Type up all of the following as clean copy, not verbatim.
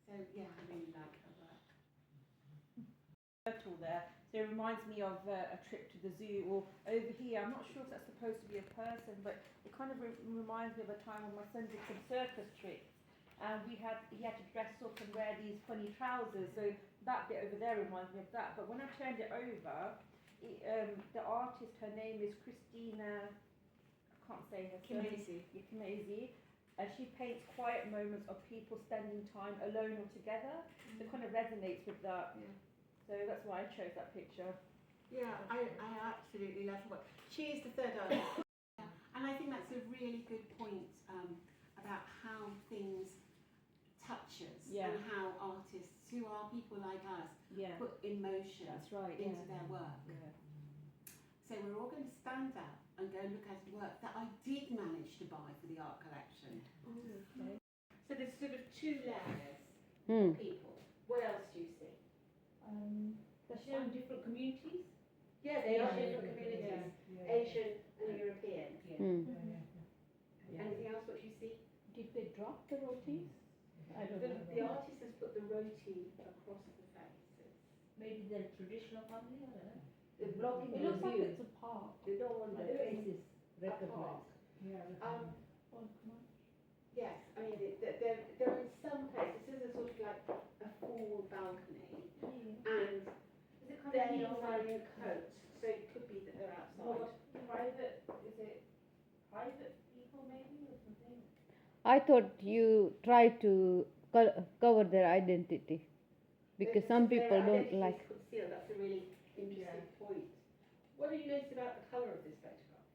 So yeah, I really like her work. Turtle there, so it reminds me of a trip to the zoo. Or over here, I'm not sure if that's supposed to be a person, but it kind of reminds me of a time when my son did some circus tricks, and he had to dress up and wear these funny trousers. So that bit over there reminds me of that. But when I turned it over, the artist, her name is Christina. I can't say her Kimezi. Kimezi. And she paints quiet moments of people spending time alone or together. So it kind of resonates with that. Yeah. So that's why I chose that picture. Yeah, I absolutely love her work. She is the third artist. Yeah. And I think that's a really good point about how things touch us and how artists, who are people like us, put emotion into their work. Yeah. So we're all going to stand up and go look at work that I did manage to buy for the art collection. Okay. So there's sort of two layers of people. What else do you see? They're showing different communities. Yeah, they are different communities, Asian and European. Anything else what you see? Did they drop the rotis? I don't know. The artist has put the roti across the faces. Maybe they're traditional family, I don't know. The blocking It the looks like view. it's a park. They don't want the It is faces a recognized. Oh, come on. Yes, I mean, there are in some places, this is a sort of like a full balcony, and they're not wearing coats, so it could be that they're outside. Private, is it private people maybe or something? I thought you try to cover their identity because some people don't like. Concealed. That's a really interesting point. What do you notice about the colour of this photograph?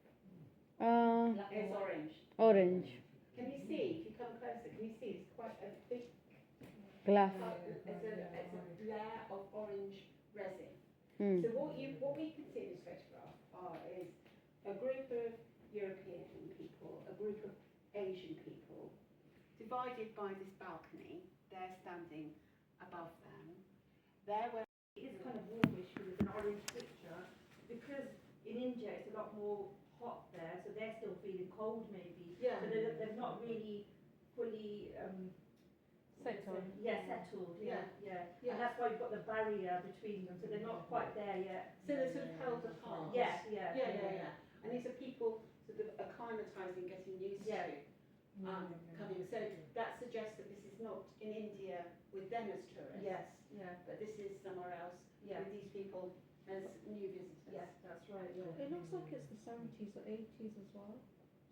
It's orange. Orange Can you see? If you come closer, can you see? It's quite a big. glass. It's a layer of orange resin. Mm. So what we can see in this photograph is a group of European people, a group of Asian people, divided by this balcony. They're standing above them. They're wearing. It is kind of warmish because it's an orange picture. Because in India it's a lot more hot there, so they're still feeling cold maybe. Yeah. So they're not really fully Settled. settled. Yeah. And that's why you've got the barrier between them, so they're not quite there yet. So they're sort of held apart. Yeah. And these are people sort of acclimatising, getting used to coming. So that suggests that this is not in India with them as tourists. Yes. But this is somewhere else with these people as new visitors. Yes, that's right. It looks like it's the 70s or 80s as well.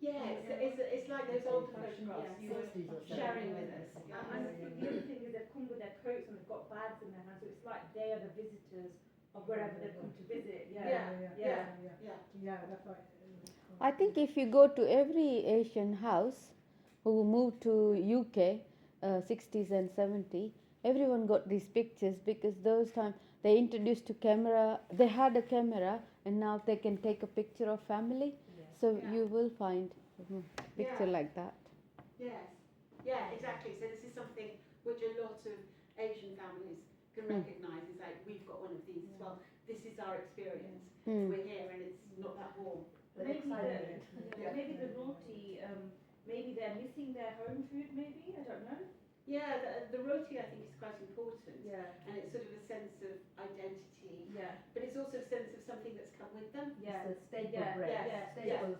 Yeah, it's like those old photographs you were 60s or sharing with us. And the other thing is they've come with their coats and they've got bags in their hands, so it's like they are the visitors of wherever they've come to visit. Yeah. That's right. I think if you go to every Asian house who moved to UK, 60s and 70s, everyone got these pictures because those times they introduced to camera. They had a camera, and now they can take a picture of family. So you will find a picture like that. Yes. Yeah, exactly. So this is something which a lot of Asian families can recognise. Is like we've got one of these as well. This is our experience. We're here and it's not that warm. Maybe the roti, maybe they're missing their home food. Maybe I don't know. Yeah, the roti I think is quite important. Yeah. And it's sort of a sense of identity. Yeah. But it's also a sense of something that's come with them. Yeah. It's a staple bread.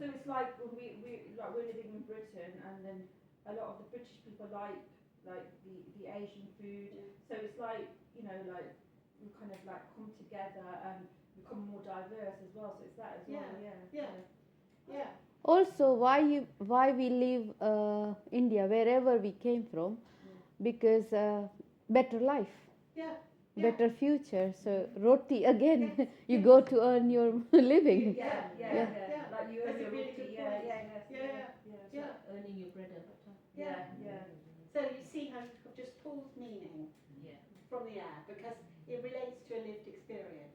So it's like when we're living in Britain, and then a lot of the British people like the Asian food. So it's like we kind of like come together and become more diverse as well. So it's that as well. Yeah. Also, why we leave India, wherever we came from, because better life, better future. So roti again, you go to earn your living. Yeah. Like you earn That's a your really roti. good point. Yeah. Earning your bread and butter. Yeah. So you see how you've just pulled meaning from the air because it relates to a lived experience.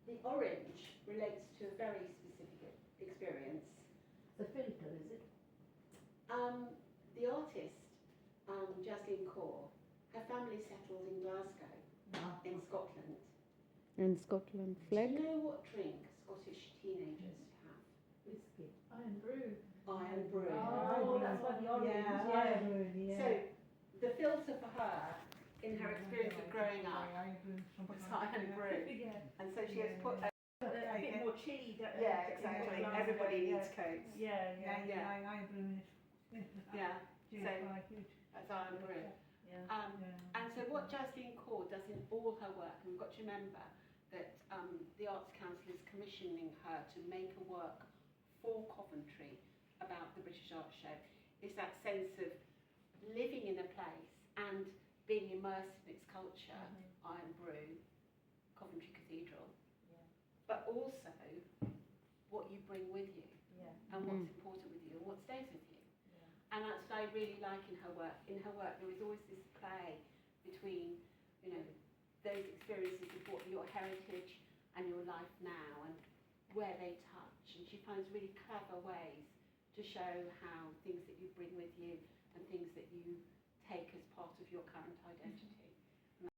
The orange relates to a very specific experience. The filter, is it? The artist, Jaslyn Kaur, her family settled in Glasgow, in Scotland. In Scotland, Do flag. you know what drink Scottish teenagers have? Whiskey. Iron brew. Iron brew. Oh, that's why the orange. So the in her experience of growing up with Silent Brew. Yeah. And so she has put, A bit more chilly. yeah, exactly. Everybody needs coats. Yeah. Yeah, that's Silent Brew. And so what Jasmine Cord does in all her work, and we've got to remember that the Arts Council is commissioning her to make a work for Coventry about the British Art Show, is that sense of living in a place and being immersed in its culture, Iron Brew, Coventry Cathedral, but also what you bring with you and what's important with you and what stays with you. And that's what I really like in her work. In her work, there is always this play between, you know, those experiences of what your heritage and your life now and where they touch. And she finds really clever ways to show how things that you bring with you and things that you take as part of your current identity